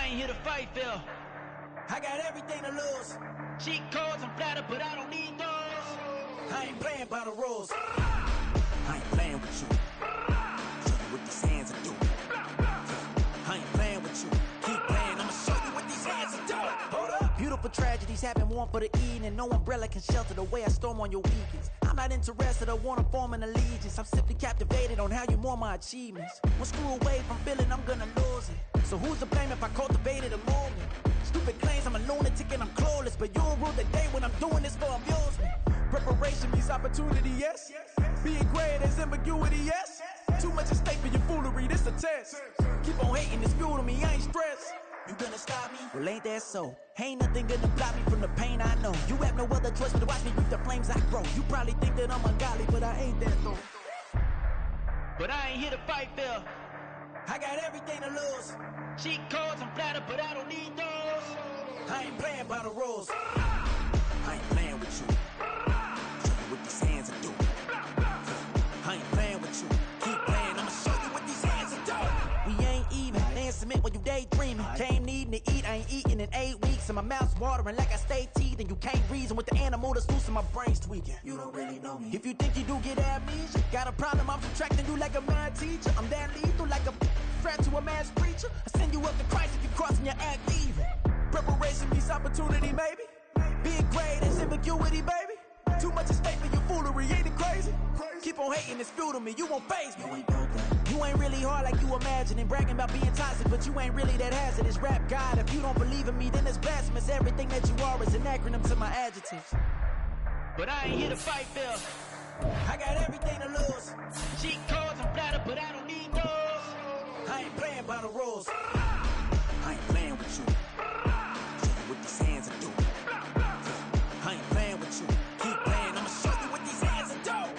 ain't here to fight, Phil. I got everything to lose. Cheat codes, I'm flattered, but I don't need those. I ain't playing by the rules. I ain't playing with you. Show you what these hands are doing. I ain't playing with you. Keep playing, I'ma show you what these hands are doing. Hold up. Beautiful tragedies happen, one for the evening. No umbrella can shelter the way I storm on your weekends. I'm not interested or wanna form an allegiance. I'm simply captivated on how you mourn my achievements. One screw away from feeling I'm gonna lose it. So who's to blame if I cultivated a moment? Stupid claims I'm a lunatic and I'm clueless, but you'll rule the day when I'm doing this for amusement. Preparation means opportunity, yes. Being great is ambiguity, yes. Too much at stake for your foolery, this a test. Keep on hating, it's fuel to me, I ain't stressed. You gonna stop me? Well, ain't that so? Ain't nothing gonna block me from the pain I know. You have no other choice but to watch me reap the flames I grow. You probably think that I'm ungodly, but I ain't that though. But I ain't here to fight, Phil. I got everything to lose. Cheat codes, I'm flattered, but I don't need those. I ain't playing by the rules. I ain't playing with you. Show you what these hands are doing. I ain't playing with you. Keep playing, I'ma show you what these hands are doing. We ain't even. They submit when you daydreaming. Came needing to eat, I ain't eating in 8 weeks. And my mouth's watering like I stay teeth. And you can't reason with the animal that's loose and my brain's tweaking. You don't really know me. If you think you do get amnesia, got a problem, I'm subtracting you like a mad teacher. I'm that lethal like a threat to a mass preacher. I send you up to Christ if you crossing your act evil. Preparation means opportunity, maybe. Being great is ambiguity, baby. Too much at stake for your foolery, ain't it crazy? Keep on hating, it's fuel to me, you won't faze me. You ain't really hard like you imagining. Bragging about being toxic, but you ain't really that hazardous. Rap God, if you don't believe in me, then it's blasphemous. Everything that you are is an acronym to my adjectives. But I ain't here to fight, Phil. I got everything to lose. Cheat codes, I'm flattered, but I don't need those. I ain't playing by the rules. I ain't playing with you. Show you what these hands are doing. I ain't playing with you. Keep playing, I'ma show you what these hands are doing.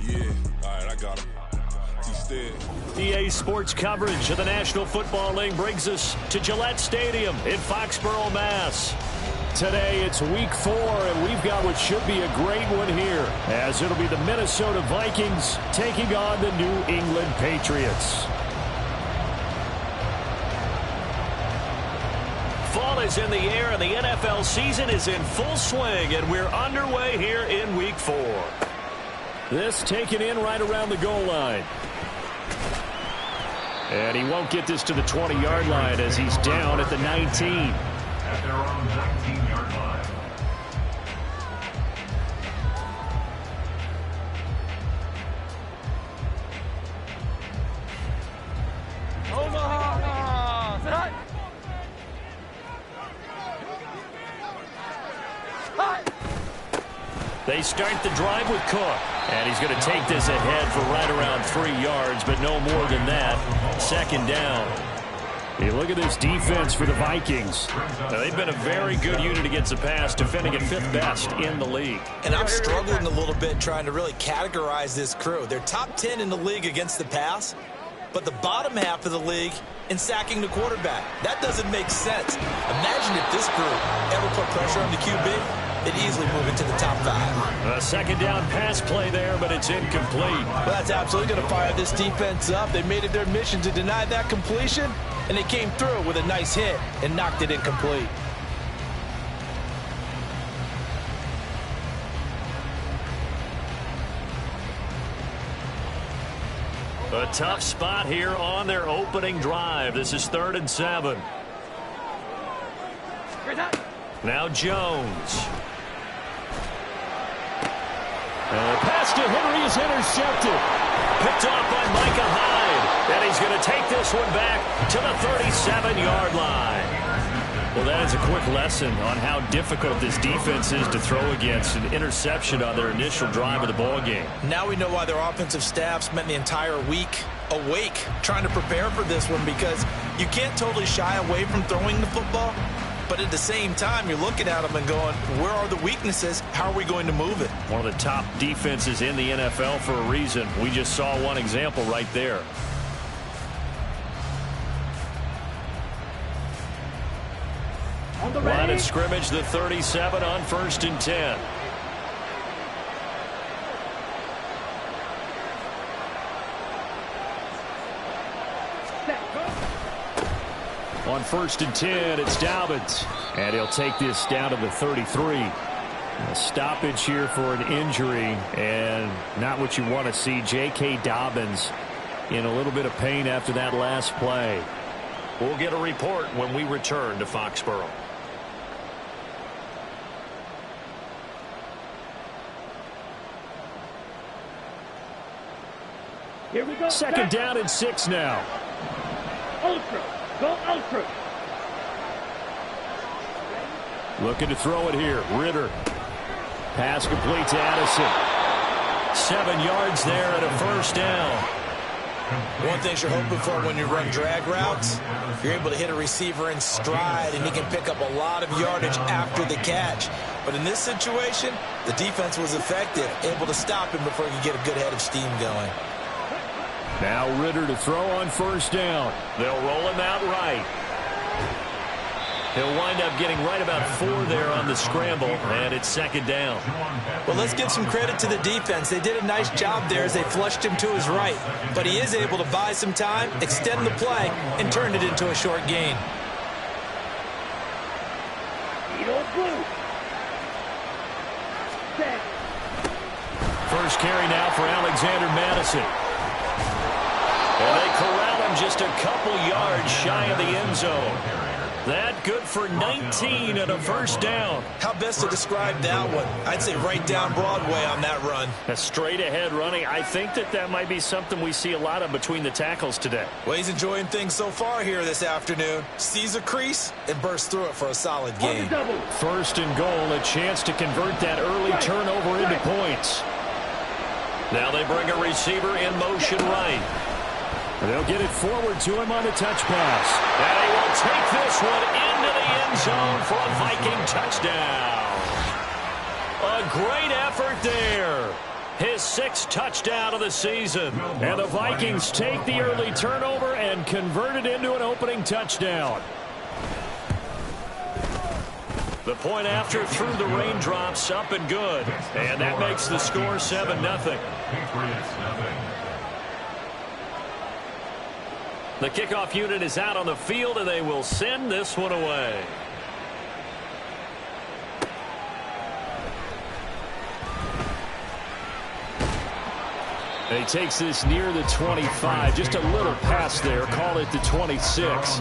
Yeah. All right, I got him. EA Sports coverage of the National Football League brings us to Gillette Stadium in Foxborough, Mass. Today it's week 4, and we've got what should be a great one here, as it'll be the Minnesota Vikings taking on the New England Patriots. Fall is in the air, and the NFL season is in full swing, and we're underway here in week 4. This taken in right around the goal line. And he won't get this to the 20-yard line as he's down at the 19. At their own 19-yard line. They start the drive with Cook. And he's going to take this ahead for right around 3 yards, but no more than that. Second down. Hey, look at this defense for the Vikings. Now, they've been a very good unit against the pass, defending at 5th best in the league. And I'm struggling a little bit trying to really categorize this crew. They're top 10 in the league against the pass, but the bottom half of the league in sacking the quarterback. That doesn't make sense. Imagine if this group ever put pressure on the QB. They'd easily move into the top 5. A second down pass play there, but it's incomplete. Well, that's absolutely going to fire this defense up. They made it their mission to deny that completion, and they came through with a nice hit and knocked it incomplete. A tough spot here on their opening drive. This is 3rd and 7. Now Jones. And the pass to Henry is intercepted. Picked off by Micah Hyde. And he's going to take this one back to the 37-yard line. Well, that is a quick lesson on how difficult this defense is to throw against. An interception on their initial drive of the ballgame. Now we know why their offensive staff spent the entire week awake trying to prepare for this one, because you can't totally shy away from throwing the football. But at the same time, you're looking at them and going, where are the weaknesses? How are we going to move it? One of the top defenses in the NFL for a reason. We just saw one example right there. Line of scrimmage, the 37 on 1st and 10. On 1st and 10, it's Dobbins. And he'll take this down to the 33. A stoppage here for an injury, and not what you want to see. J.K. Dobbins in a little bit of pain after that last play. We'll get a report when we return to Foxborough. Here we go. Second down and 6 now. Ultra. Go ultra. Looking to throw it here. Ritter. Pass complete to Addison. 7 yards there and a first down. One thing you're hoping for when you run drag routes, you're able to hit a receiver in stride, and he can pick up a lot of yardage after the catch. But in this situation, the defense was effective, able to stop him before he could get a good head of steam going. Now Ritter to throw on first down. They'll roll him out right. He'll wind up getting right about 4 there on the scramble, and it's second down. Well, let's give some credit to the defense. They did a nice job there as they flushed him to his right. But he is able to buy some time, extend the play, and turn it into a short gain. First carry now for Alexander Madison. And they corral him just a couple yards shy of the end zone. That good for 19 and a first down. How best to describe that one? I'd say right down Broadway on that run. A straight ahead running. I think that might be something we see a lot of between the tackles today. Well, he's enjoying things so far here this afternoon. Sees a crease and bursts through it for a solid gain. First and goal, a chance to convert that early turnover into points. Now they bring a receiver in motion right. They'll get it forward to him on the touch pass. And he will take this one into the end zone for a Viking touchdown. A great effort there. His 6th touchdown of the season. And the Vikings take the early turnover and convert it into an opening touchdown. The point after through the raindrops, up and good. And that makes the score 7-0. The kickoff unit is out on the field, and they will send this one away. He takes this near the 25. Just a little pass there. Call it the 26.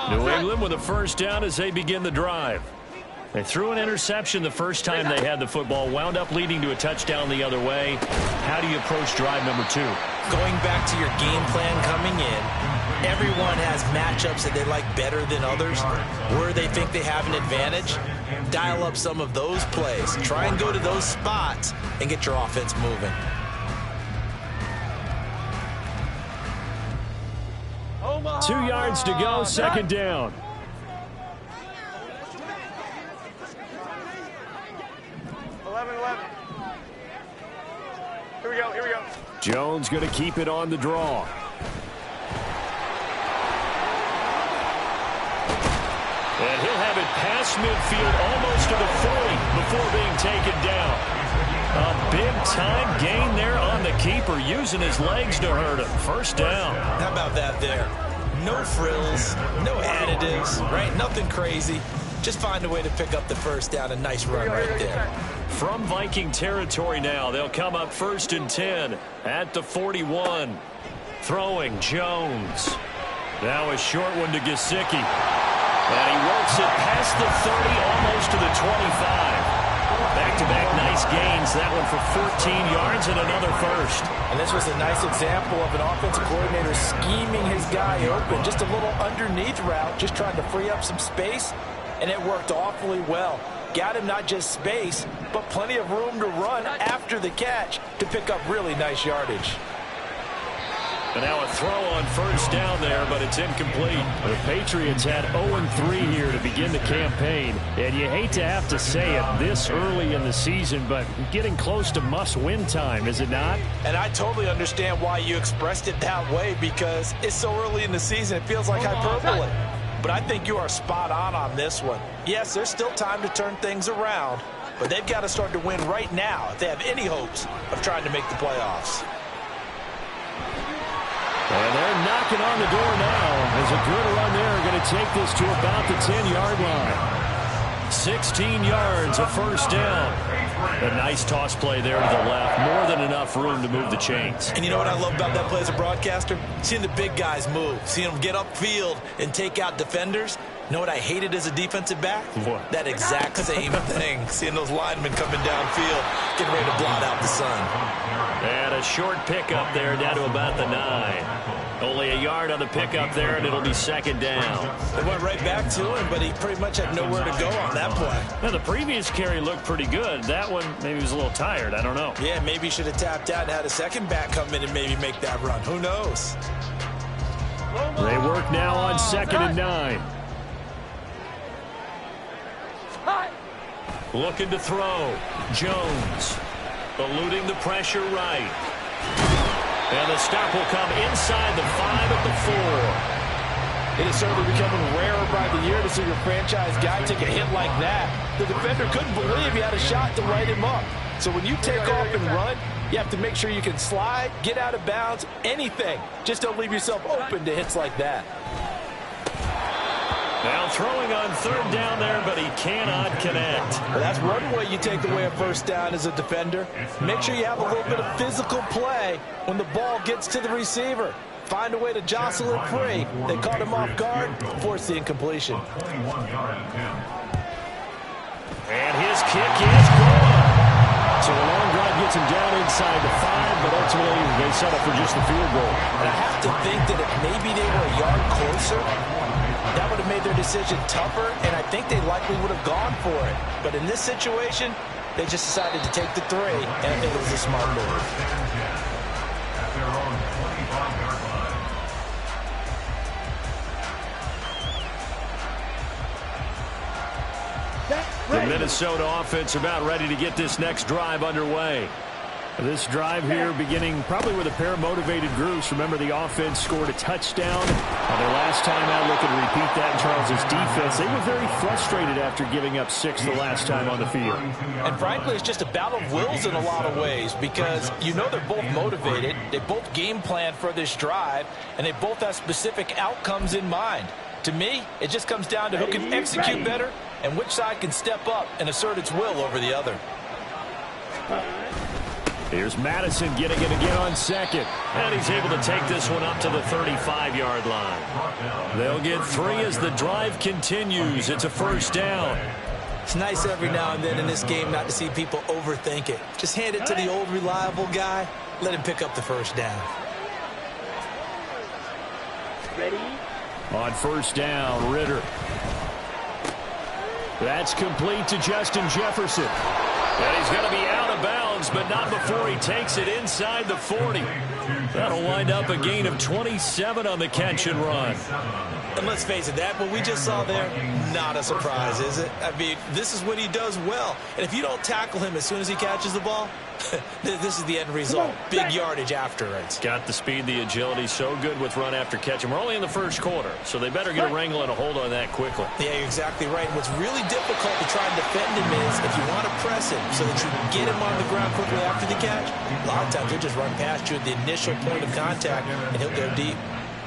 New England with a first down as they begin the drive. They threw an interception the first time they had the football, wound up leading to a touchdown the other way. How do you approach drive number 2? Going back to your game plan coming in, everyone has matchups that they like better than others, where they think they have an advantage. Dial up some of those plays. Try and go to those spots and get your offense moving. Oh, 2 yards to go, second down. Here we go. Jones going to keep it on the draw. And he'll have it past midfield almost to the 40 before being taken down. A big-time gain there on the keeper, using his legs to hurt him. First down. How about that there? No frills, no additives, right? Nothing crazy. Just find a way to pick up the first down. A nice run right there. From Viking territory now, they'll come up 1st and 10 at the 41. Throwing Jones. Now a short one to Gesicki. And he works it past the 30, almost to the 25. Back-to-back nice gains. That one for 14 yards and another first. And this was a nice example of an offensive coordinator scheming his guy open. Just a little underneath route, just trying to free up some space, and it worked awfully well. Got him not just space, but plenty of room to run after the catch to pick up really nice yardage. And now a throw on first down there, but it's incomplete. The Patriots had 0-3 here to begin the campaign. And you hate to have to say it this early in the season, but getting close to must-win time, is it not? And I totally understand why you expressed it that way, because it's so early in the season, it feels like hyperbole. But I think you are spot on this one. Yes, there's still time to turn things around, but they've got to start to win right now if they have any hopes of trying to make the playoffs. And they're knocking on the door now as a good run there going to take this to about the 10-yard line. 16 yards, a first down. A nice toss play there to the left. More than enough room to move the chains. And you know what I love about that play as a broadcaster? Seeing the big guys move. Seeing them get upfield and take out defenders. You know what I hated as a defensive back? What? That exact same thing. Seeing those linemen coming downfield, getting ready to blot out the sun. And a short pickup there down to about the 9. Only a yard on the pickup there, and it'll be second down. They went right back to him, but he pretty much had nowhere to go on that play. Now, the previous carry looked pretty good. That one, maybe he was a little tired. I don't know. Yeah, maybe he should have tapped out and had a second back come in and maybe make that run. Who knows? They work now on 2nd and 9. Looking to throw. Jones eluding the pressure right. And the stop will come inside the 5 at the 4. It is certainly becoming rarer by the year to see your franchise guy take a hit like that. The defender couldn't believe he had a shot to light him up. So when you take off and run, you have to make sure you can slide, get out of bounds, anything. Just don't leave yourself open to hits like that. Now throwing on 3rd down there, but he cannot connect. Well, that's one way you take away a first down as a defender. Make sure you have a little bit of physical play when the ball gets to the receiver. Find a way to jostle it free. They caught him off guard, forced the incompletion. And his kick is good. So the long drive gets him down inside the 5, but ultimately they settle for just the field goal. And I have to think that if maybe they were a yard closer, that would have made their decision tougher, and I think they likely would have gone for it. But in this situation, they just decided to take the 3, and I think it was a smart move. The Minnesota offense about ready to get this next drive underway. This drive here beginning probably with a pair of motivated groups. Remember, the offense scored a touchdown on their last time out. Looking to repeat that in Charles's defense. They were very frustrated after giving up 6 the last time on the field. And frankly, it's just a battle of wills in a lot of ways, because you know they're both motivated. They both game plan for this drive, and they both have specific outcomes in mind. To me, it just comes down to who can execute better and which side can step up and assert its will over the other. Here's Madison getting it again on 2nd. And he's able to take this one up to the 35-yard line. They'll get 3 as the drive continues. It's a first down. It's nice every now and then in this game not to see people overthink it. Just hand it to the old reliable guy. Let him pick up the first down. Ready? On first down, Ritter. That's complete to Justin Jefferson. And he's going to be out of bounds, but not before he takes it inside the 40. That'll wind up a gain of 27 on the catch and run. And let's face it, that what we just saw there, not a surprise, is it? I mean, this is what he does well. And if you don't tackle him as soon as he catches the ball, this is the end result. Big yardage after it. Got the speed, the agility, so good with run after catch. And we're only in the first quarter, so they better get a wrangle and a hold on that quickly. Yeah, you're exactly right. And what's really difficult to try and defend him is if you want to press him so that you can get him on the ground quickly after the catch, a lot of times he'll just run past you at the initial point of contact, and he'll go deep.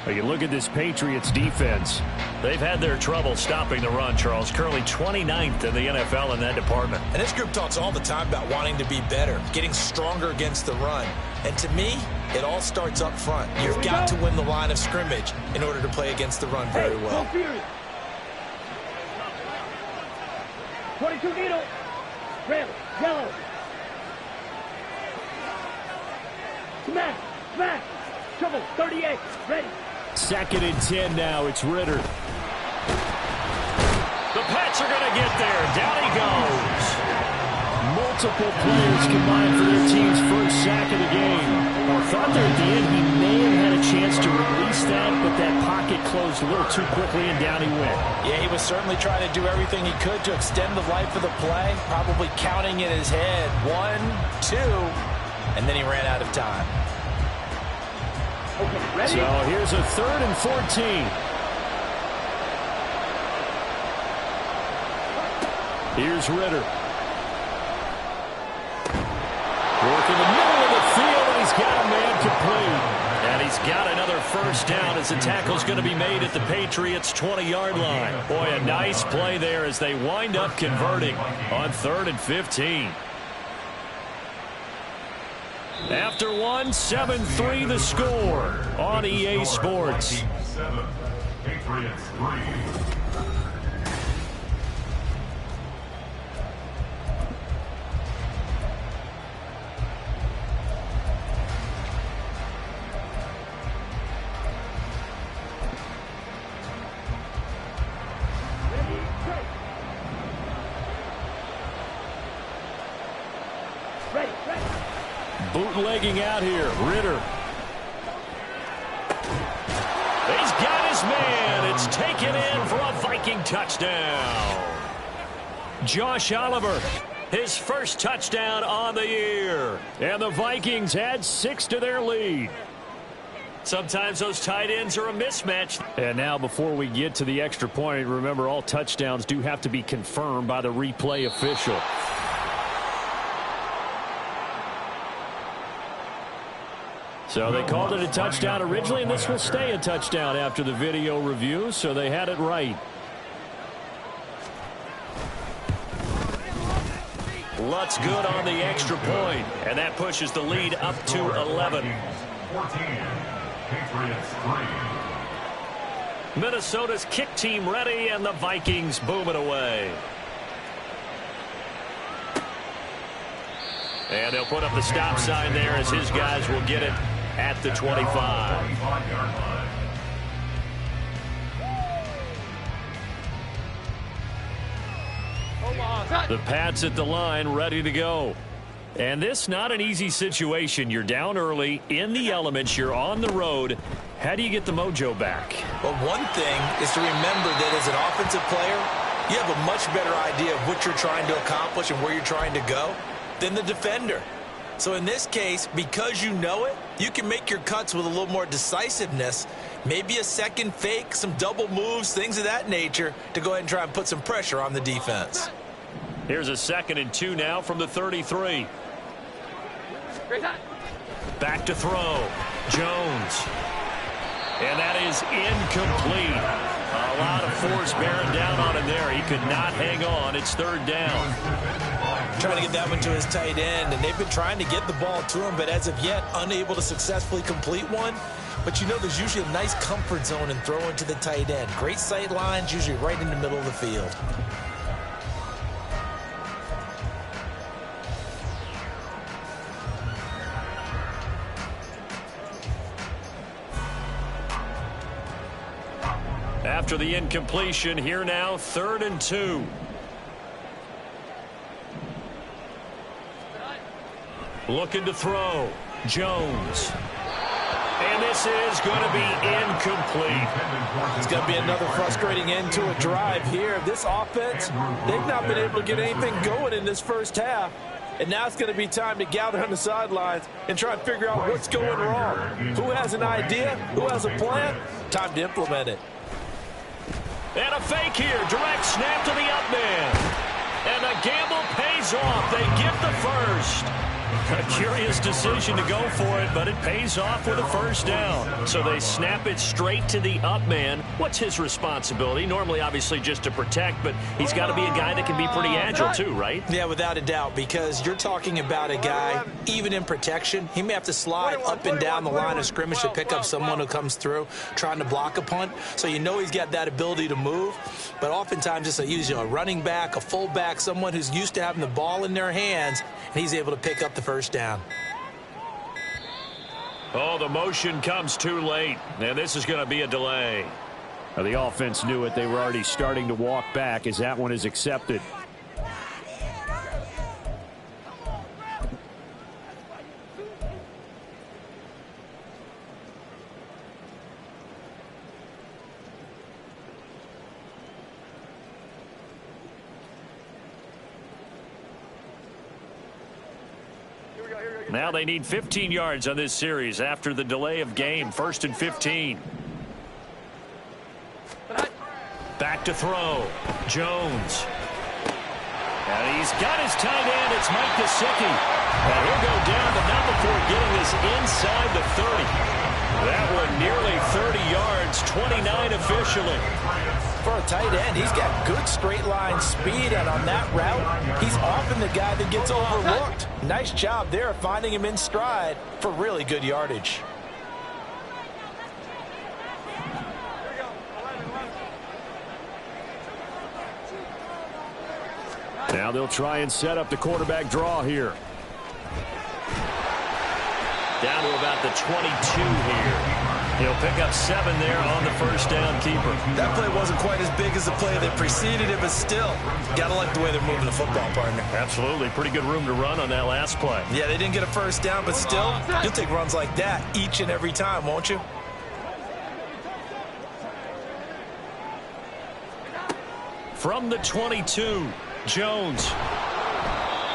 Well, you look at this Patriots defense. They've had their trouble stopping the run, Charles. Currently 29th in the NFL in that department. And this group talks all the time about wanting to be better, getting stronger against the run. And to me, it all starts up front. You've got to win the line of scrimmage in order to play against the run very well. 22 needle. Red, yellow. Smash, smash. Trouble, 38, ready. 2nd and 10 now. It's Ritter. The Pats are going to get there. Down he goes. Multiple players combined for their team's first sack of the game. I thought there at the end he may have had a chance to release that, but that pocket closed a little too quickly and down he went. Yeah, he was certainly trying to do everything he could to extend the life of the play, probably counting in his head 1, 2, and then he ran out of time. Okay, ready? So here's a 3rd and 14. Here's Ritter. Working the middle of the field, and he's got a man complete. And he's got another first down as the tackle's going to be made at the Patriots' 20-yard line. Boy, a nice play there as they wind up converting on 3rd and 15. After one, 7-3 the score on EA Sports. 7, Patriots 3. Bootlegging out here, Ritter. He's got his man. It's taken in for a Viking touchdown. Josh Oliver, his first touchdown on the year. And the Vikings add 6 to their lead. Sometimes those tight ends are a mismatch. And now before we get to the extra point, remember all touchdowns do have to be confirmed by the replay official. So they called it a touchdown originally, and this will stay a touchdown after the video review, so they had it right. Lutz good on the extra point, and that pushes the lead up to 11. 14, Patriots 3. Minnesota's kick team ready, and the Vikings boom it away. And they'll put up the stop sign there as his guys will get it at the 25. The Pats at the line, ready to go. And this not an easy situation. You're down early, in the elements, you're on the road. How do you get the mojo back? Well, one thing is to remember that as an offensive player, you have a much better idea of what you're trying to accomplish and where you're trying to go than the defender. So in this case, because you know it, you can make your cuts with a little more decisiveness, maybe a second fake, some double moves, things of that nature, to go ahead and try and put some pressure on the defense. Here's a 2nd and 2 now from the 33. Back to throw. Jones. And that is incomplete. A lot of force bearing down on him there. He could not hang on. It's 3rd down. Trying to get that one to his tight end, and they've been trying to get the ball to him, but as of yet, unable to successfully complete one. But you know there's usually a nice comfort zone in throwing to the tight end. Great sight lines, usually right in the middle of the field. After the incompletion, here now, 3rd and 2. Looking to throw. Jones. And this is going to be incomplete. It's going to be another frustrating end to a drive here. This offense, they've not been able to get anything going in this first half. And now it's going to be time to gather on the sidelines and try and figure out what's going wrong. Who has an idea? Who has a plan? Time to implement it. And a fake here. Direct snap to the up man. And the gamble pays off. They get the first. A curious decision to go for it, but it pays off with a first down. So they snap it straight to the up man. What's his responsibility? Normally, obviously, just to protect, but he's got to be a guy that can be pretty agile too, right? Yeah, without a doubt, because you're talking about a guy, even in protection, he may have to slide up and down the line of scrimmage to pick up someone who comes through trying to block a punt. So you know he's got that ability to move, but oftentimes it's usually a running back, a fullback, someone who's used to having the ball in their hands, and he's able to pick up the first down. Oh, the motion comes too late, and this is going to be a delay. Now, the offense knew it. They were already starting to walk back as that one is accepted. Now they need 15 yards on this series after the delay of game. 1st and 15. Back to throw. Jones. And he's got his tight end. It's Mike Gesicki. And he'll go down, but not before getting this inside the 30. That one nearly 30 yards, 29 officially. For a tight end, he's got good straight line speed, and on that route, he's often the guy that gets overlooked. Nice job there of finding him in stride for really good yardage. Now they'll try and set up the quarterback draw here. Down to about the 22 here. He'll pick up 7 there on the first down keeper. That play wasn't quite as big as the play that preceded it, but still, gotta like the way they're moving the football, partner. Absolutely. Pretty good room to run on that last play. Yeah, they didn't get a first down, but still, you'll take runs like that each and every time, won't you? From the 22, Jones.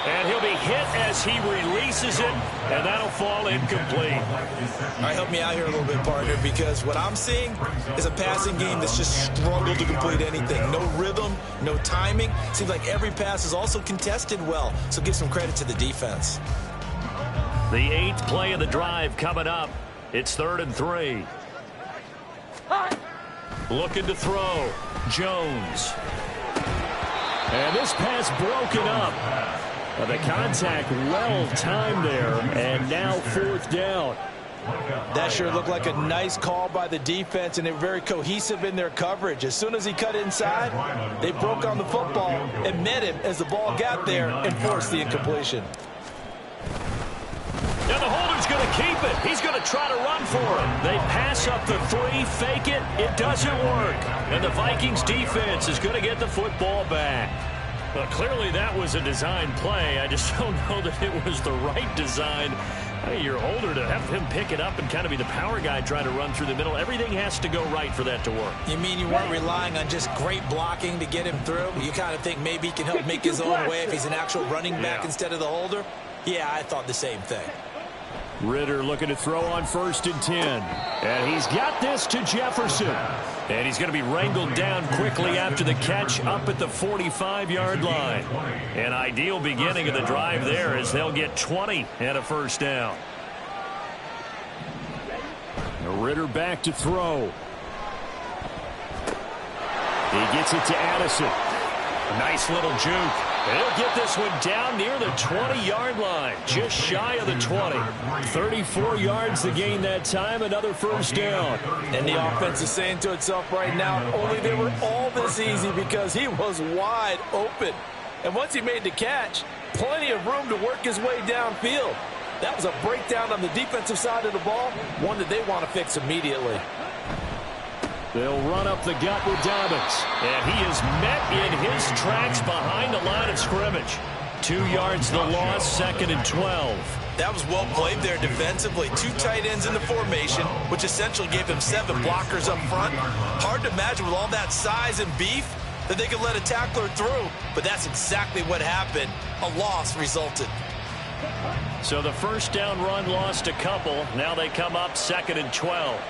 And he'll be hit as he releases it, and that'll fall incomplete. All right, help me out here a little bit, partner, because what I'm seeing is a passing game that's just struggled to complete anything. No rhythm, no timing. Seems like every pass is also contested well, so give some credit to the defense. The 8th play of the drive coming up. It's 3rd and 3. Looking to throw. Jones. And this pass broken up. The contact well timed there, and now 4th down. That sure looked like a nice call by the defense, and they were very cohesive in their coverage. As soon as he cut inside, they broke on the football and met him as the ball got there and forced the incompletion. Now the holder's going to keep it. He's going to try to run for it. They pass up the 3, fake it. It doesn't work. And the Vikings defense is going to get the football back. Well, clearly that was a design play. I just don't know that it was the right design. I mean, your holder to have him pick it up and kind of be the power guy trying to run through the middle. Everything has to go right for that to work. You mean you weren't relying on just great blocking to get him through? You kind of think maybe he can help make his own way if he's an actual running back instead of the holder? Yeah, I thought the same thing. Ritter looking to throw on 1st and 10. And he's got this to Jefferson. And he's going to be wrangled down quickly after the catch up at the 45-yard line. An ideal beginning of the drive there as they'll get 20 and a first down. Ritter back to throw. He gets it to Addison. A nice little juke. He'll get this one down near the 20-yard line, just shy of the 20. 34 yards to gain that time, another first down. And the offense is saying to itself right now, only they were all this easy because he was wide open. And once he made the catch, plenty of room to work his way downfield. That was a breakdown on the defensive side of the ball, one that they want to fix immediately. They'll run up the gut with Dobbins. And he is met in his tracks behind the line of scrimmage. 2 yards the loss, 2nd and 12. That was well played there defensively. 2 tight ends in the formation, which essentially gave them 7 blockers up front. Hard to imagine with all that size and beef that they could let a tackler through. But that's exactly what happened. A loss resulted. So the first down run lost a couple. Now they come up 2nd and 12.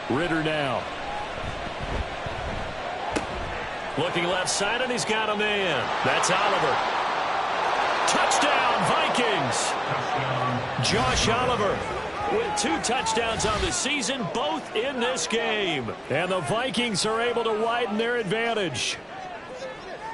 Ritter now. Looking left side, and he's got a man. That's Oliver. Touchdown, Vikings. Josh Oliver with 2 touchdowns on the season, both in this game. And the Vikings are able to widen their advantage.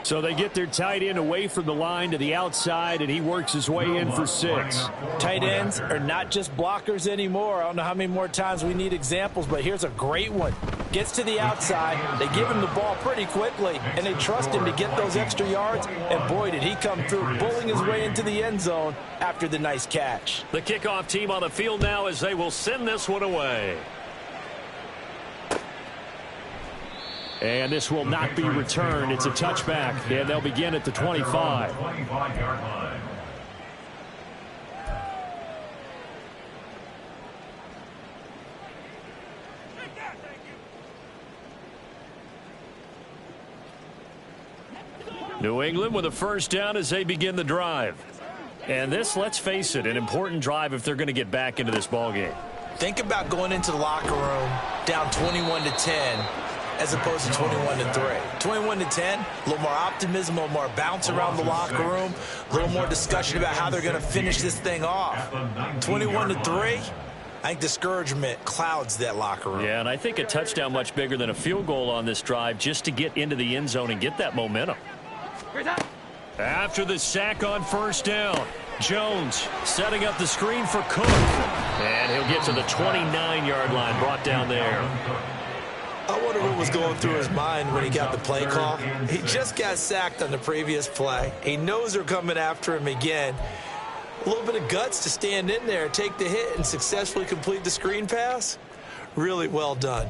So they get their tight end away from the line to the outside, and he works his way in for 6. Tight ends are not just blockers anymore. I don't know how many more times we need examples, but here's a great one. Gets to the outside, they give him the ball pretty quickly, and they trust him to get those extra yards, and boy, did he come through, bullying his way into the end zone after the nice catch. The kickoff team on the field now as they will send this one away. And this will not be returned. It's a touchback, and they'll begin at the 25. New England with a first down as they begin the drive. And this, let's face it, an important drive if they're going to get back into this ballgame. Think about going into the locker room down 21-10 as opposed to 21-3. 21-10, a little more optimism, a little more bounce around the locker room, a little more discussion about how they're going to finish this thing off. 21-3, I think discouragement clouds that locker room. Yeah, and I think a touchdown much bigger than a field goal on this drive just to get into the end zone and get that momentum. After the sack on first down, Jones setting up the screen for Cook. And he'll get to the 29-yard line, brought down there. I wonder what was going through his mind when he got the play call. He just got sacked on the previous play. He knows they're coming after him again. A little bit of guts to stand in there, take the hit, and successfully complete the screen pass. Really well done.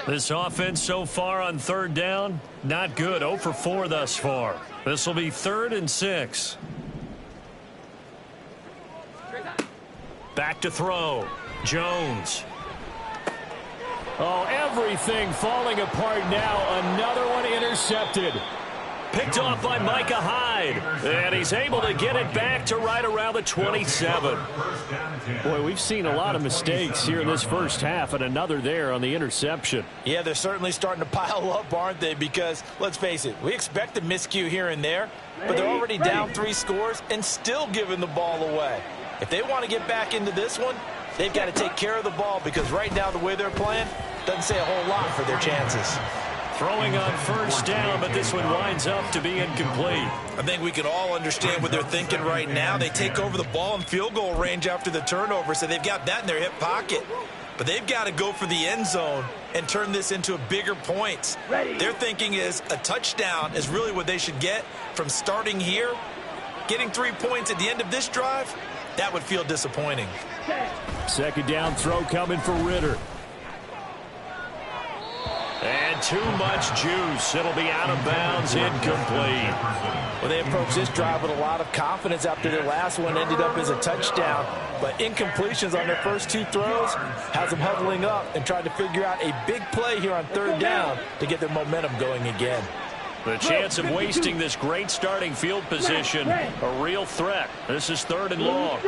This offense so far on third down, not good. 0 for 4 thus far. This will be 3rd and 6. Back to throw. Jones. Oh, everything falling apart now. Another one intercepted. Picked off by Micah Hyde. And he's able to get it back to right around the 27. Boy, we've seen a lot of mistakes here in this first half, and another there on the interception. Yeah, they're certainly starting to pile up, aren't they? Because, let's face it, we expect a miscue here and there, but they're already down 3 scores and still giving the ball away. If they want to get back into this one, they've got to take care of the ball, because right now the way they're playing doesn't say a whole lot for their chances. Throwing on first down, but this one winds up to be incomplete. I think we can all understand what they're thinking right now. They take over the ball in field goal range after the turnover, so they've got that in their hip pocket. But they've got to go for the end zone and turn this into a bigger points. Their thinking is a touchdown is really what they should get from starting here. Getting 3 points at the end of this drive, that would feel disappointing. Second down throw coming for Ritter. And too much juice. It'll be out of bounds, incomplete. Well, they approached this drive with a lot of confidence after their last one ended up as a touchdown. But incompletions on their first 2 throws has them huddling up and trying to figure out a big play here on third down to get their momentum going again. The chance of wasting this great starting field position, a real threat. This is 3rd and long.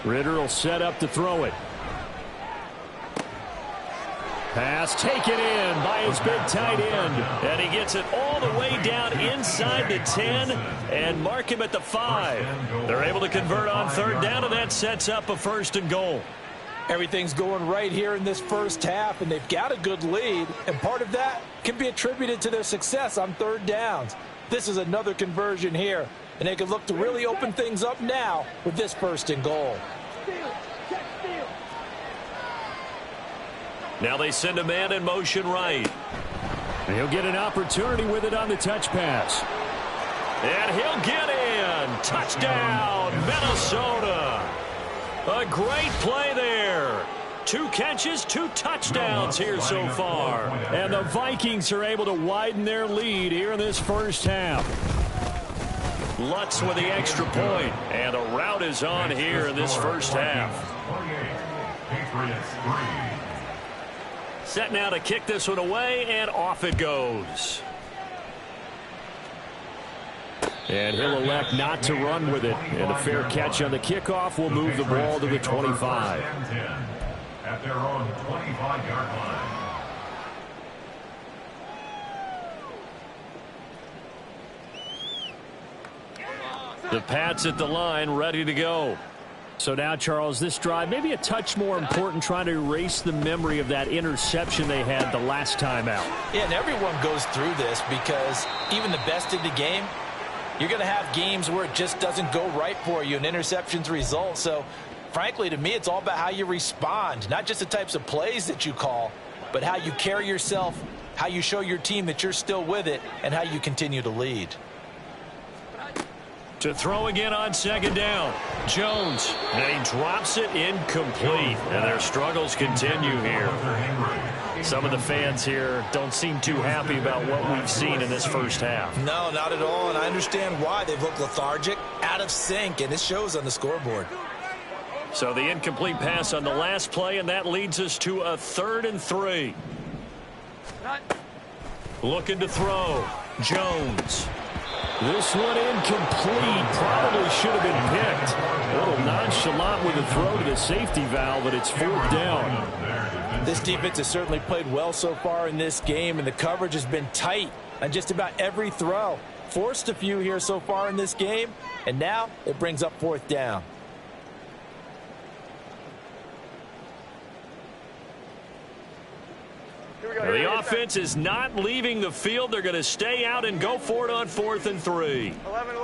Ritter will set up to throw it. Pass taken in by his big tight end. And he gets it all the way down inside the 10 and mark him at the 5. They're able to convert on third down, and that sets up a 1st and goal. Everything's going right here in this first half, and they've got a good lead. And part of that can be attributed to their success on third downs. This is another conversion here, and they can look to really open things up now with this 1st and goal. Now they send a man in motion right. And he'll get an opportunity with it on the touch pass. And he'll get in. Touchdown, Minnesota. A great play there. 2 catches, 2 touchdowns here so far. And the Vikings are able to widen their lead here in this first half. Lutz with the extra point. And the route is on here in this first half. Set now to kick this one away, and off it goes. And he'll elect not to run with it. And a fair catch on the kickoff will move the ball to the 25. At their own 25-yard line. The Pats at the line, ready to go. So now, Charles, this drive maybe a touch more important, trying to erase the memory of that interception they had the last time out. Yeah, and everyone goes through this because even the best in the game, you're going to have games where it just doesn't go right for you and interceptions result. So, frankly, to me, it's all about how you respond, not just the types of plays that you call, but how you carry yourself, how you show your team that you're still with it, and how you continue to lead. To throw again on second down. Jones. And he drops it incomplete. And their struggles continue here. Some of the fans here don't seem too happy about what we've seen in this first half. No, not at all, and I understand why. They've looked lethargic, out of sync, and it shows on the scoreboard. So the incomplete pass on the last play, and that leads us to a 3rd and 3. Looking to throw. Jones. This one incomplete. Probably should have been picked. A little nonchalant with a throw to the safety valve, but it's 4th down. This defense has certainly played well so far in this game, and the coverage has been tight on just about every throw. Forced a few here so far in this game, and now it brings up 4th down. The offense is not leaving the field. They're going to stay out and go for it on 4th and 3. 11.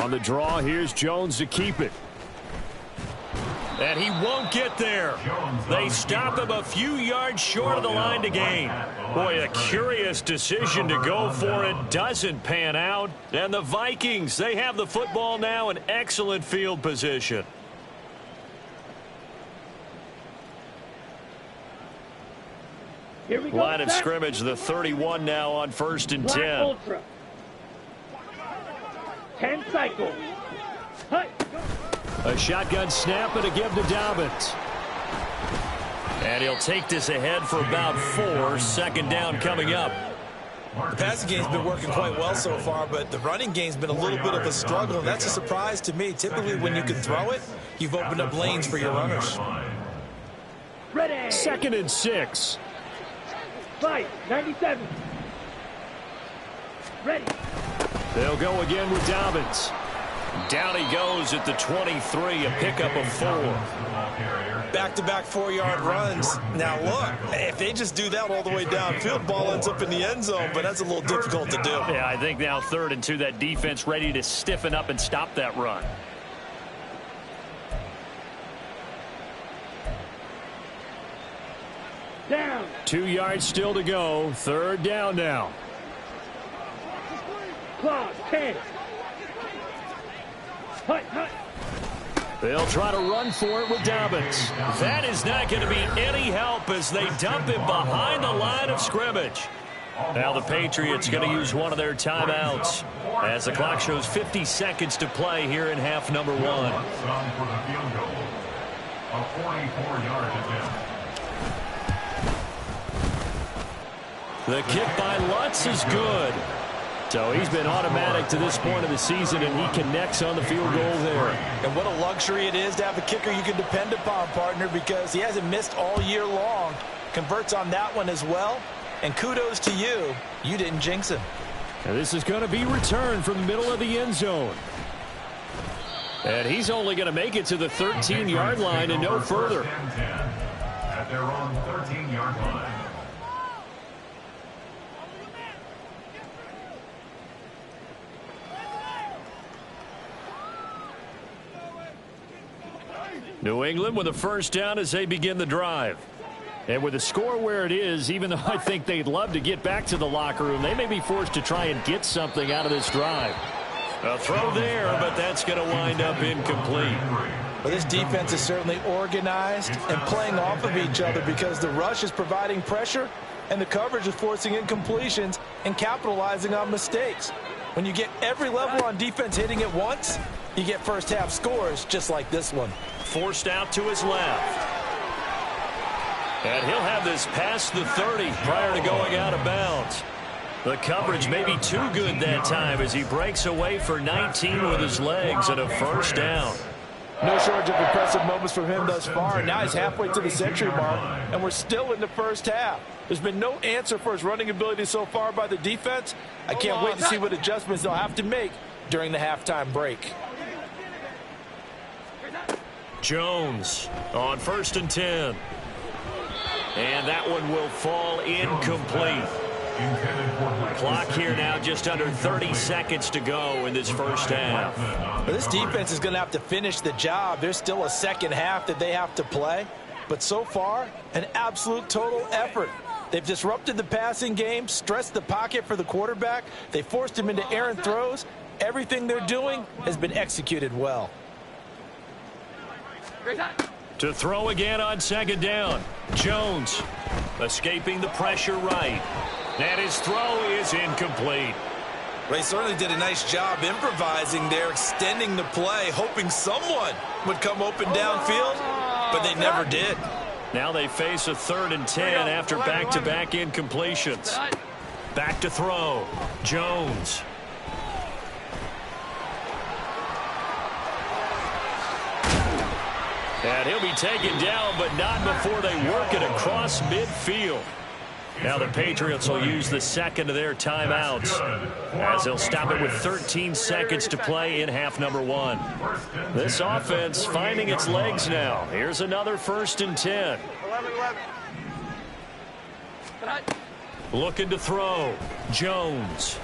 On the draw, here's Jones to keep it. And he won't get there. They stop him a few yards short of the line to gain. Boy, a curious decision to go for it. Doesn't pan out. And the Vikings, they have the football now in excellent field position. Here we go. Line of scrimmage, the 31 now on 1st and 10. Ultra. 10 cycles. Hut. A shotgun snap and a give to Dobbins. And he'll take this ahead for about 4. 2nd down coming up. The passing game's been working quite well so far, but the running game's been a little bit of a struggle, and that's a surprise to me. Typically, when you can throw it, you've opened up lanes for your runners. Ready. 2nd and 6. Fight. 97. Ready. They'll go again with Dobbins. Down he goes at the 23, a pickup of 4. Back-to-back 4-yard runs. Now, look, if they just do that all the way downfield, ball ends up in the end zone, but that's a little difficult to do. Yeah, I think now 3rd and 2, that defense ready to stiffen up and stop that run. Down. 2 yards still to go. 3rd down now. Claw. 10. Hut. They'll try to run for it with Dobbins. That is not going to be any help as they dump him behind the line of scrimmage. Now the Patriots going to use one of their timeouts as the clock shows 50 seconds to play here in half number 1. For the field goal. A 44-yard attempt. The kick by Lutz is good. So he's been automatic to this point of the season, and he connects on the field goal there. And what a luxury it is to have a kicker you can depend upon, partner, because he hasn't missed all year long. Converts on that one as well. And kudos to you. You didn't jinx him. And this is going to be returned from the middle of the end zone. And he's only going to make it to the 13-yard line and no further. At their own 13-yard line. New England with a 1st down as they begin the drive. And with the score where it is, even though I think they'd love to get back to the locker room, they may be forced to try and get something out of this drive. A throw there, but that's going to wind up incomplete. Well, this defense is certainly organized and playing off of each other because the rush is providing pressure and the coverage is forcing incompletions and capitalizing on mistakes. When you get every level on defense hitting at once, you get first half scores just like this one. Forced out to his left. And he'll have this past the 30 prior to going out of bounds. The coverage may be too good that time as he breaks away for 19 with his legs and a 1st down. No shortage of impressive moments from him thus far. Now he's halfway to the century mark, and we're still in the first half. There's been no answer for his running ability so far by the defense. I can't wait to see what adjustments they'll have to make during the halftime break. Jones on 1st and 10. And that one will fall incomplete. Clock here now just under 30 seconds to go in this first half. Well, this defense is going to have to finish the job. There's still a second half that they have to play. But so far, an absolute total effort. They've disrupted the passing game, stressed the pocket for the quarterback. They forced him into errant throws. Everything they're doing has been executed well. To throw again on second down. Jones escaping the pressure right. And his throw is incomplete. They certainly did a nice job improvising there, extending the play, hoping someone would come open downfield, but they never did. Now they face a 3rd and 10 after back-to-back incompletions. Back to throw. Jones. And he'll be taken down, but not before they work it across midfield. Now the Patriots will use the second of their timeouts as they'll stop it with 13 seconds to play in half number 1. This offense finding its legs now. Here's another 1st and 10. Looking to throw. Jones.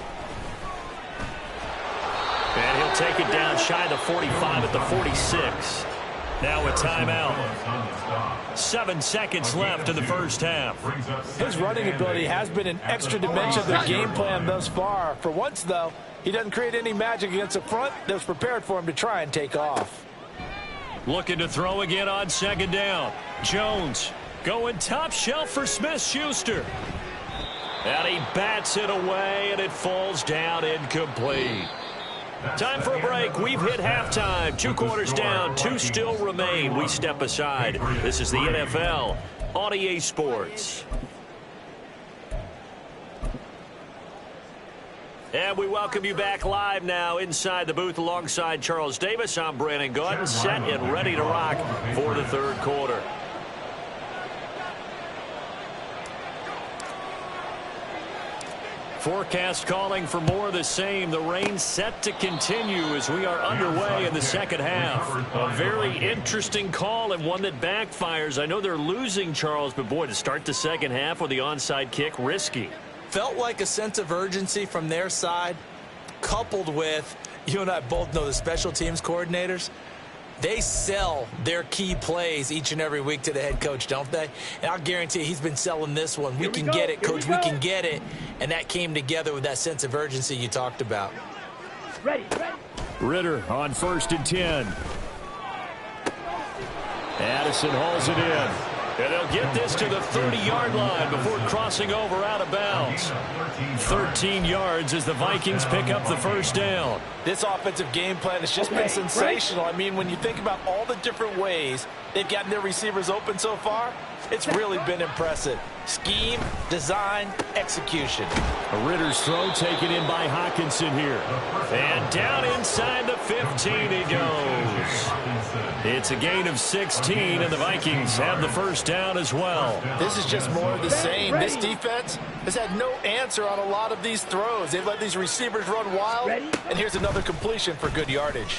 And he'll take it down shy of the 45 at the 46. Now a timeout. 7 seconds left in the first half. His running ability has been an extra dimension of their game plan thus far. For once, though, he doesn't create any magic against the front that was prepared for him to try and take off. Looking to throw again on second down. Jones going top shelf for Smith-Schuster. And he bats it away, and it falls down incomplete. Time for a break. We've hit halftime. 2 quarters down. 2 still remain. We step aside. This is the NFL on EA Sports. And we welcome you back live now inside the booth alongside Charles Davis. I'm Brandon Gordon, set and ready to rock for the 3rd quarter. Forecast calling for more of the same. The rain set to continue as we are underway in the second half. A very interesting call and one that backfires. I know they're losing, Charles, but boy, to start the second half with the onside kick, risky. Felt like a sense of urgency from their side, coupled with, you and I both know the special teams coordinators. They sell their key plays each and every week to the head coach, don't they? And I'll guarantee you he's been selling this one. We can get it, Coach. We can get it. And that came together with that sense of urgency you talked about. Ready. Ritter on 1st and 10. Addison hauls it in. And they'll get this to the 30-yard line before crossing over out of bounds. 13 yards as the Vikings pick up the first down. This offensive game plan has just been sensational. I mean, when you think about all the different ways they've gotten their receivers open so far, it's really been impressive. Scheme, design, execution. A Ritter's throw taken in by Hawkinson here. And down inside the 15 he goes. It's a gain of 16, and the Vikings have the first down as well. This is just more of the same. This defense has had no answer on a lot of these throws. They've let these receivers run wild, and here's another completion for good yardage.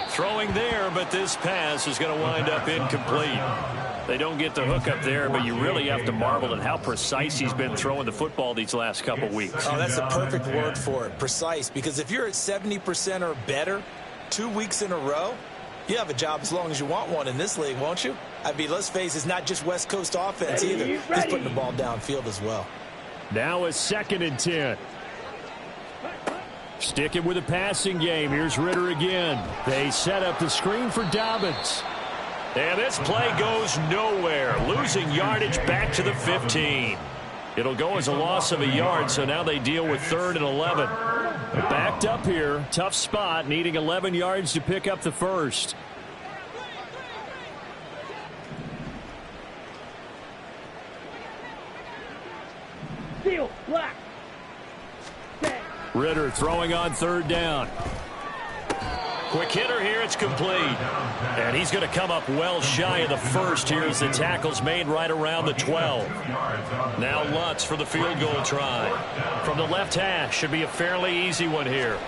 Throwing there, but this pass is going to wind up incomplete. They don't get the hook up there, but you really have to marvel at how precise he's been throwing the football these last couple weeks. Oh, that's the perfect word for it, precise, because if you're at 70% or better 2 weeks in a row, you have a job as long as you want one in this league, won't you? I mean, let's face it, it's not just West Coast offense either. He's putting the ball downfield as well. Now a 2nd and 10. Sticking with the passing game. Here's Ritter again. They set up the screen for Dobbins. And this play goes nowhere. Losing yardage back to the 15. It'll go as a loss of a yard, so now they deal with 3rd and 11. They're backed up here. Tough spot, needing 11 yards to pick up the first. Seal, black. Ritter throwing on 3rd down. Quick hitter here, it's complete. And he's going to come up well shy of the first here as the tackle's made right around the 12. Now Lutz for the field goal try. From the left hash, should be a fairly easy one here.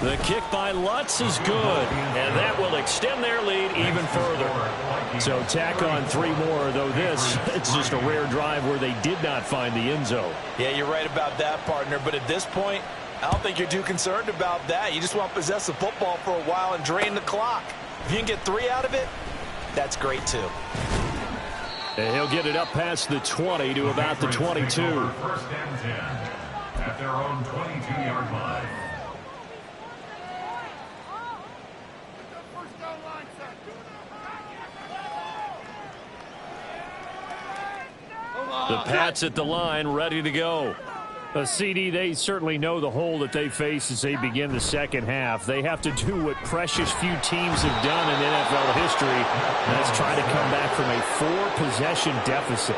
The kick by Lutz is good, and that will extend their lead even further. So tack on 3 more, though this, it's just a rare drive where they did not find the end zone. Yeah, you're right about that, partner, but at this point, I don't think you're too concerned about that. You just want to possess the football for a while and drain the clock. If you can get 3 out of it, that's great too. And he'll get it up past the 20 to about the 22. First and 10 at their own 22-yard line. The Pats at the line, ready to go. CD, they certainly know the hole that they face as they begin the second half. They have to do what precious few teams have done in NFL history, and that's try to come back from a 4-possession deficit.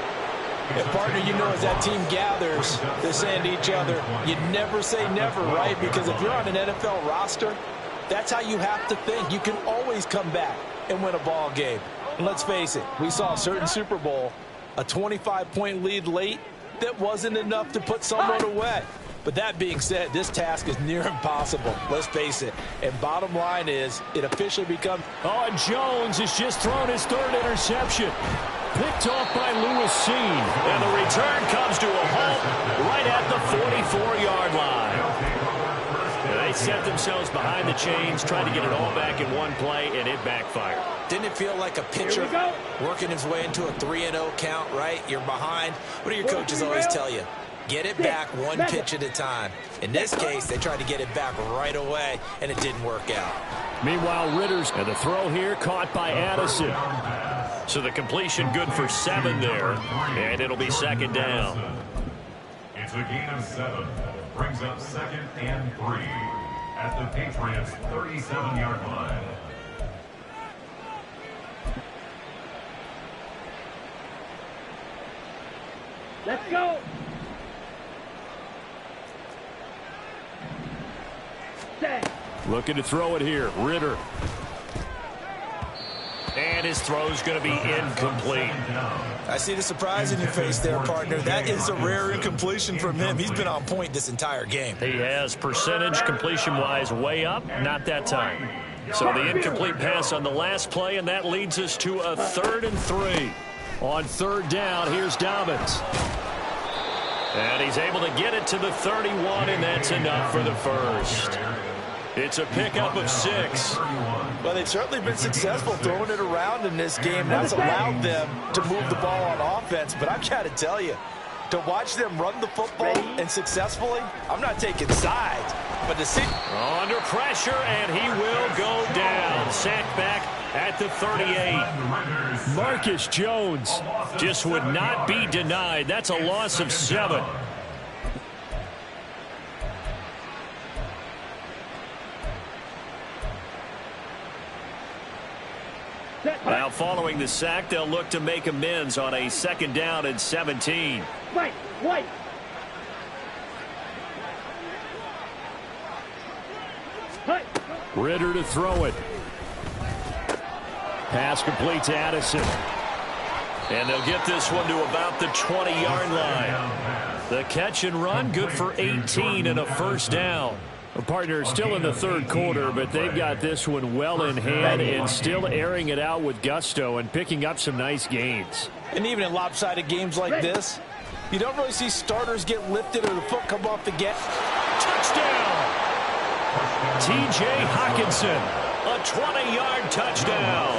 And partner, you know, as that team gathers, they're saying to each other, you never say never, right? Because if you're on an NFL roster, that's how you have to think. You can always come back and win a ball game. And let's face it, we saw a certain Super Bowl, a 25-point lead late, that wasn't enough to put someone away. But that being said, this task is near impossible. Let's face it. And bottom line is, it officially becomes... Oh, and Jones has just thrown his 3rd interception. Picked off by Lewis Seen. And the return comes to a halt right at the 44-yard line. They set themselves behind the chains, trying to get it all back in one play, and it backfired. Didn't it feel like a pitcher working his way into a 3-0 count, right? You're behind. What do your coaches always tell you? Get it back one pitch at a time. In this case, they tried to get it back right away, and it didn't work out. Meanwhile, Ritter's and the throw here caught by Addison. So the completion good for 7 there, and it'll be second down. It's a gain of 7. Brings up 2nd and 3 at the Patriots' 37-yard line. Let's go. Set. Looking to throw it here. Ritter. And his throw's going to be incomplete. I see the surprise in your face there, partner. That is a rare incompletion from him. He's been on point this entire game. He has percentage completion-wise way up, not that time. So the incomplete pass on the last play, and that leads us to a 3rd and 3. On 3rd down, here's Dobbins. And he's able to get it to the 31, and that's enough for the first. It's a pickup of 6. Well, they've certainly been successful throwing it around in this game. That's allowed them to move the ball on offense. But I've got to tell you, to watch them run the football and successfully, I'm not taking sides. But to see... Under pressure, and he will go down. Sacked back at the 38. Marcus Jones just would not be denied. That's a loss of 7. Now, following the sack, they'll look to make amends on a 2nd down and 17. White. Ritter to throw it. Pass complete to Addison. And they'll get this one to about the 20-yard line. The catch and run, good for 18 and a first down. A partner still in the 3rd quarter, but they've got this one well in hand and still airing it out with gusto and picking up some nice gains. And even in lopsided games like this, you don't really see starters get lifted or the foot come off the gas. Touchdown! T.J. Hockenson, a 20-yard touchdown.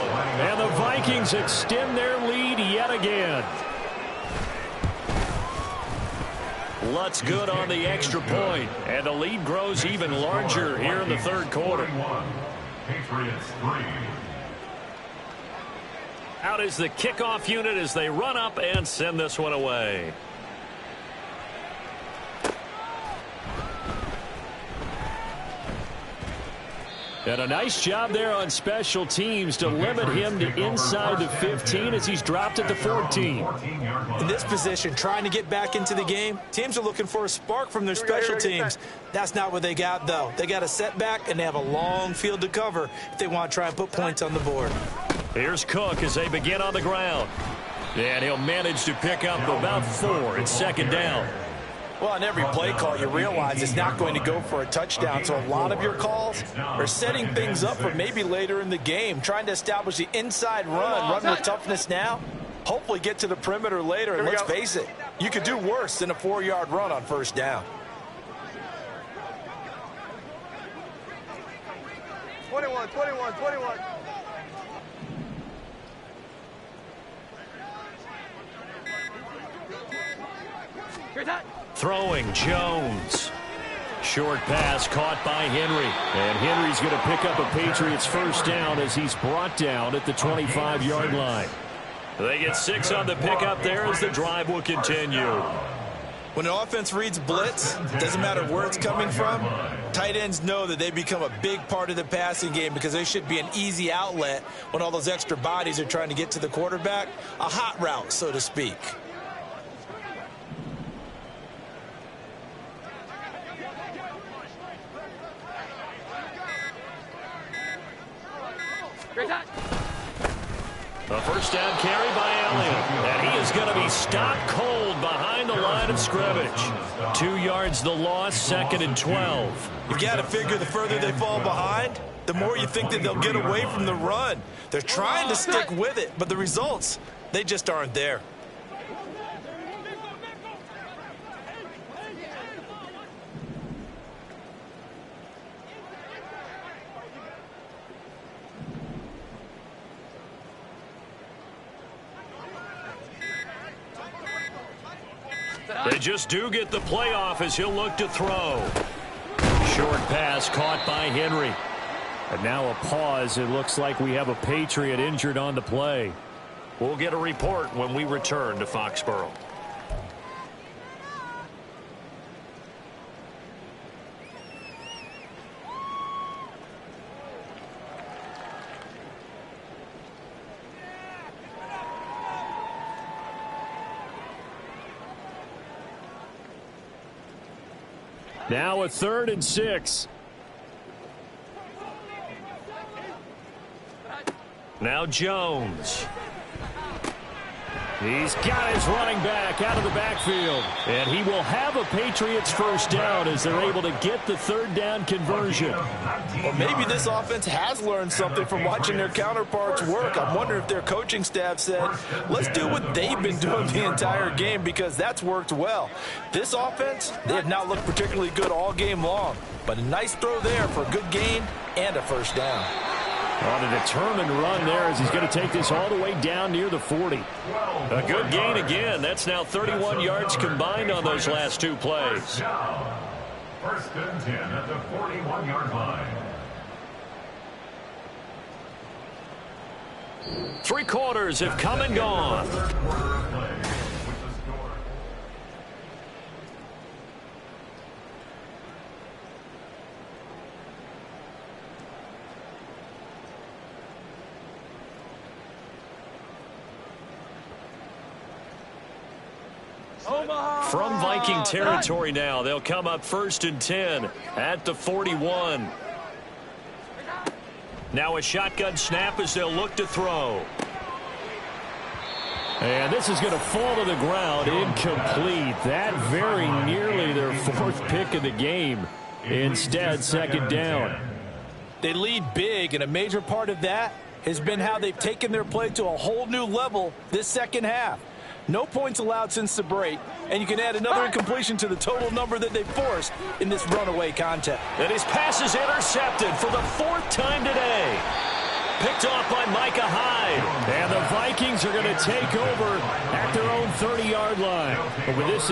And the Vikings extend their lead yet again. Lutz good on the extra point, and the lead grows even larger here in the 3rd quarter. Patriots 3. Out is the kickoff unit as they run up and send this one away. And a nice job there on special teams to limit him to inside the 15 as he's dropped at the 14. In this position, trying to get back into the game, teams are looking for a spark from their special teams. That's not what they got, though. They got a setback, and they have a long field to cover if they want to try and put points on the board. Here's Cook as they begin on the ground. And he'll manage to pick up about 4 at 2nd down. Well, on every play call, you realize it's not going to go for a touchdown. So a lot of your calls are setting things up for maybe later in the game, trying to establish the inside run with toughness now, hopefully get to the perimeter later. And let's face it, you could do worse than a 4-yard run on 1st down. 21. Throwing Jones. Short pass caught by Henry. And Henry's going to pick up a Patriots first down as he's brought down at the 25-yard line. They get 6 on the pickup there as the drive will continue. When an offense reads blitz, doesn't matter where it's coming from, tight ends know that they become a big part of the passing game because they should be an easy outlet when all those extra bodies are trying to get to the quarterback. A hot route, so to speak. A first down carry by Elliott. And he is going to be stopped cold behind the line of scrimmage. 2 yards the loss, 2nd and 12. You've got to figure the further they fall behind, the more you think that they'll get away from the run. They're trying to stick with it, but the results, they just aren't there. They just do get the playoff as he'll look to throw. Short pass caught by Henry. And now a pause. It looks like we have a Patriot injured on the play. We'll get a report when we return to Foxborough. Now a 3rd and 6. Now Jones. He's got his running back out of the backfield. And he will have a Patriots first down as they're able to get the 3rd down conversion. Well, maybe this offense has learned something from watching their counterparts work. I'm wondering if their coaching staff said, let's do what they've been doing the entire game because that's worked well. This offense, they have not looked particularly good all game long. But a nice throw there for a good gain and a first down. On a determined run there as he's going to take this all the way down near the 40. A good gain again. That's now 31 yards combined on those last 2 plays. 1st and 10 at the 41-yard line. 3 quarters have come and gone. From Viking territory now, they'll come up 1st and 10 at the 41. Now a shotgun snap as they'll look to throw. And this is going to fall to the ground, incomplete. That very nearly their 4th pick of the game. Instead, 2nd down. They lead big, and a major part of that has been how they've taken their play to a whole new level this second half. No points allowed since the break, and you can add another incompletion to the total number that they forced in this runaway contest. And his pass is intercepted for the 4th time today. Picked off by Micah Hyde. And the Vikings are going to take over at their own 30-yard line. But with this...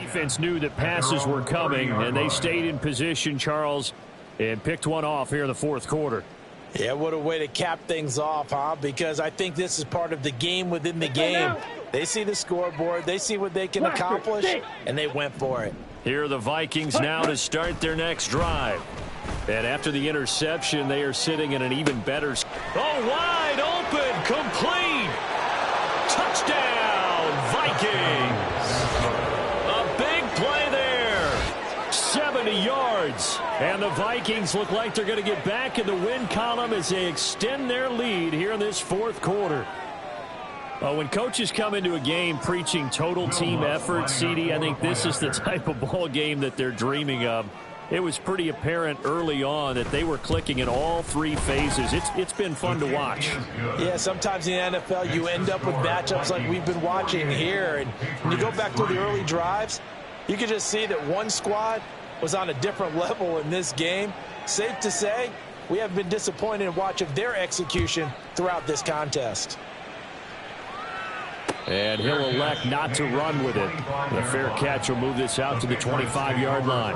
defense knew that passes were coming, and they stayed in position, Charles, and picked one off here in the fourth quarter. Yeah, what a way to cap things off, huh? Because I think this is part of the game within the game. They see the scoreboard, they see what they can accomplish, and they went for it. Here are the Vikings now to start their next drive. And after the interception, they are sitting in an even better... Oh, wide open, complete! Touchdown, Vikings! A big play there. 70 yards. And the Vikings look like they're going to get back in the win column as they extend their lead here in this fourth quarter. When coaches come into a game preaching total team effort, CD, I think this is the type of ball game that they're dreaming of. It was pretty apparent early on that they were clicking in all three phases. It's been fun to watch. Yeah, sometimes in the NFL you end up with matchups like we've been watching here. And when you go back to the early drives, you can just see that one squad was on a different level in this game. Safe to say, we have been disappointed in watching their execution throughout this contest. And he'll elect not to run with it. The fair catch will move this out to the 25-yard line.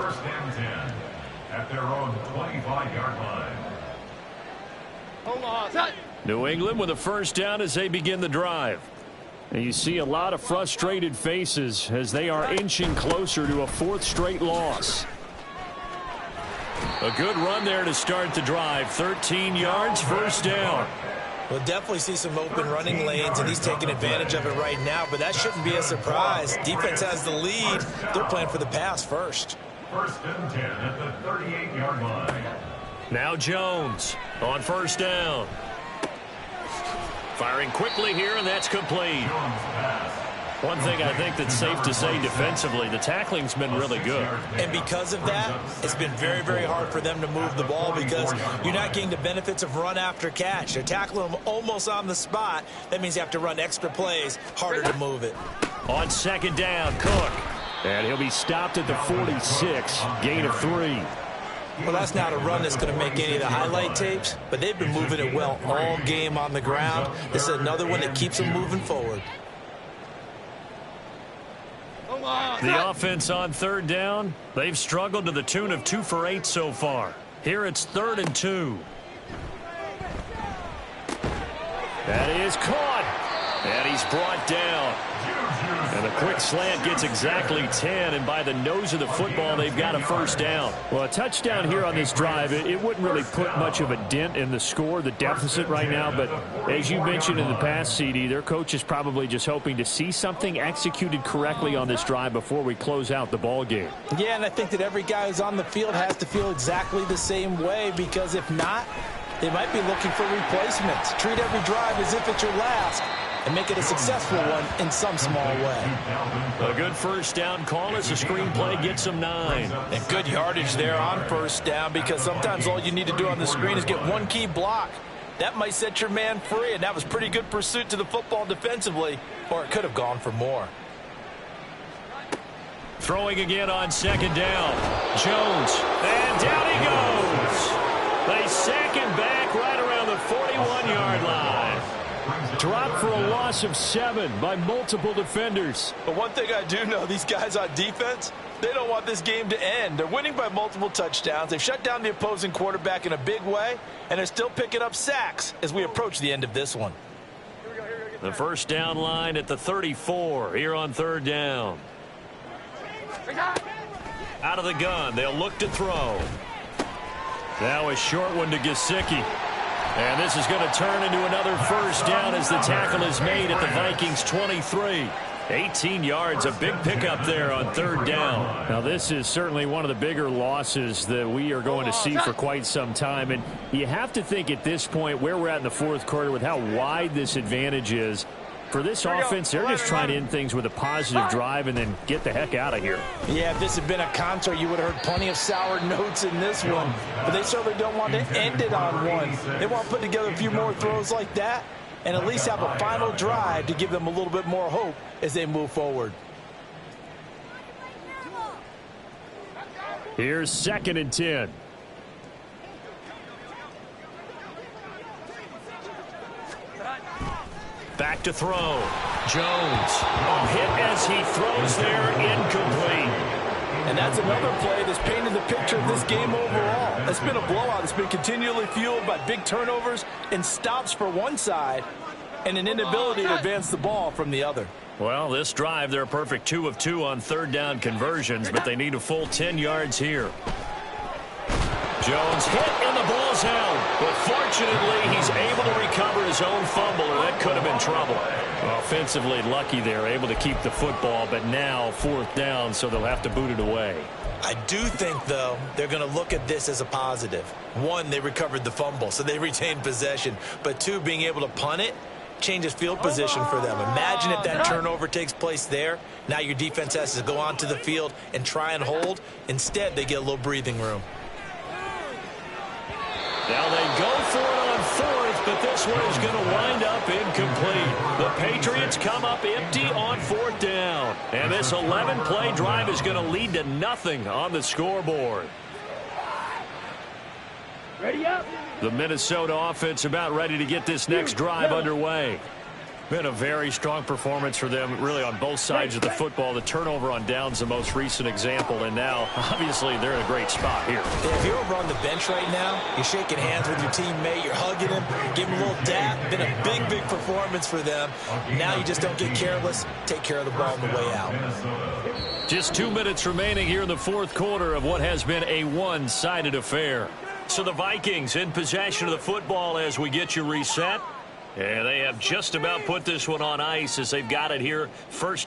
At their own 25-yard line. Hold on. New England with a first down as they begin the drive. And you see a lot of frustrated faces as they are inching closer to a fourth straight loss. A good run there to start the drive. 13 yards, first down. We'll definitely see some open running lanes, and he's taking advantage of it right now, but that shouldn't be a surprise. Defense has the lead. They're playing for the pass first. First and 10 at the 38-yard line. Now Jones on first down. Firing quickly here, and that's complete. One thing I think that's safe to say defensively, the tackling's been really good. And because of that, it's been very, very hard for them to move the ball because you're not getting the benefits of run after catch. They're tackling them almost on the spot. That means you have to run extra plays, harder to move it. On second down, Cook. And he'll be stopped at the 46, gain of 3. Well, that's not a run that's going to make any of the highlight tapes, but they've been moving it well all game on the ground. This is another one that keeps them moving forward. The offense on third down, they've struggled to the tune of 2 for 8 so far. Here it's 3rd and 2. That is caught. And he's brought down. And the quick slant gets exactly 10, and by the nose of the football, they've got a first down. Well, a touchdown here on this drive, it wouldn't really put much of a dent in the score, the deficit right now, but as you mentioned in the past, CD, their coach is probably just hoping to see something executed correctly on this drive before we close out the ball game. Yeah, and I think that every guy who's on the field has to feel exactly the same way, because if not, they might be looking for replacements. Treat every drive as if it's your last, and make it a successful one in some small way. A good first down call as the screenplay gets them 9. And good yardage there on first down, because sometimes all you need to do on the screen is get one key block. That might set your man free, and that was pretty good pursuit to the football defensively, or it could have gone for more. Throwing again on second down. Jones, and down he goes. They sack him back right around the 41-yard line. Dropped for a loss of 7 by multiple defenders. But one thing I do know, these guys on defense, they don't want this game to end. They're winning by multiple touchdowns. They've shut down the opposing quarterback in a big way, and they're still picking up sacks as we approach the end of this one. The first down line at the 34 here on third down. Out of the gun, they'll look to throw. Now a short one to Gesicki. And this is going to turn into another first down as the tackle is made at the Vikings 23. 18 yards, a big pickup there on third down. Now this is certainly one of the bigger losses that we are going to see for quite some time. And you have to think at this point where we're at in the fourth quarter with how wide this advantage is. For this offense, they're just trying to end things with a positive drive and then get the heck out of here. Yeah, if this had been a concert, you would have heard plenty of sour notes in this one. But they certainly don't want to end it on one. They want to put together a few more throws like that and at least have a final drive to give them a little bit more hope as they move forward. Here's 2nd and 10. Back to throw. Jones. A hit as he throws there, incomplete. And that's another play that's painted the picture of this game overall. It's been a blowout. It's been continually fueled by big turnovers and stops for one side and an inability to advance the ball from the other. Well, this drive, they're a perfect 2 of 2 on third down conversions, but they need a full 10 yards here. Jones hit and the ball's held. But fortunately, he's able to recover his own fumble, or that could have been trouble. Offensively lucky there, able to keep the football, but now 4th down, so they'll have to boot it away. I do think, though, they're going to look at this as a positive. 1, they recovered the fumble, so they retained possession. But 2, being able to punt it changes field position for them. Imagine if that turnover takes place there. Now your defense has to go onto the field and try and hold. Instead, they get a little breathing room. Now they go for it on 4th, but this one is going to wind up incomplete. The Patriots come up empty on 4th down. And this 11-play drive is going to lead to nothing on the scoreboard. Ready up. The Minnesota offense about ready to get this next drive underway. Been a very strong performance for them, really, on both sides of the football. The turnover on downs the most recent example, and now, obviously, they're in a great spot here. Yeah, if you're over on the bench right now, you're shaking hands with your teammate, you're hugging him, giving him a little dap. Been a big, big performance for them. Now you just don't get careless. Take care of the ball on the way out. Just 2 minutes remaining here in the 4th quarter of what has been a one-sided affair. So the Vikings in possession of the football as we get you reset. And they have just about put this one on ice as they've got it here. First